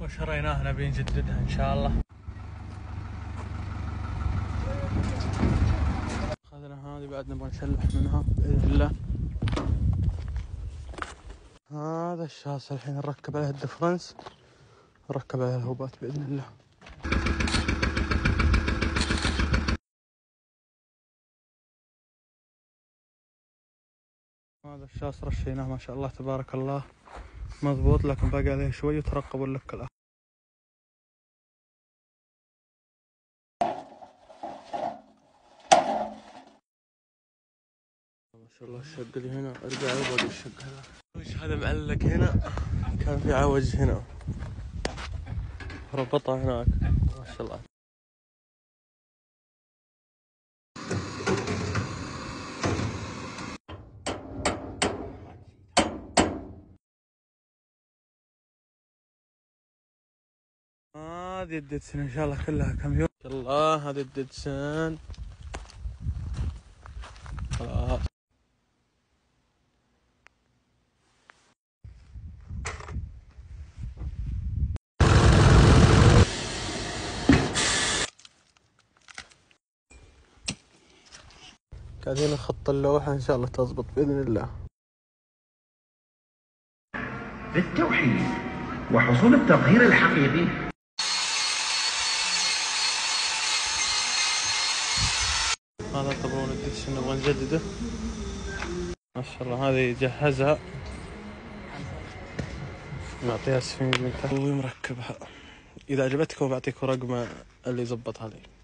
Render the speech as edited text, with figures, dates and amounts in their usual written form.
وشريناها نبي نجددها ان شاء الله. اخذنا هذه بعد نبغى نسلح منها باذن الله. هذا الشاص الحين نركب عليه الدفرنس، نركب عليه الهوبات باذن الله. هذا الشاص رشيناه ما شاء الله تبارك الله مضبوط، لكن باقي عليه شوي وترقبوا لك الآخر. ما شاء الله الشق اللي هنا ارجع وباقي الشق هذا. وش هذا معلق هنا، كان في عوج هنا ربطها هناك ما شاء الله. هذه الديدسن ان شاء الله كلها كم يوم ان شاء الله. هذه الديدسن خلاص. قاعدين نخط اللوحة ان شاء الله تزبط باذن الله. بالتوحيد وحصول التطهير الحقيقي. هذا طبعون الديدسن نبغى نجدده ما شاء الله. هذه يجهزها نعطيها سفنج من تحت ومركبها. إذا عجبتكم بعطيكم رقم اللي زبطها لي.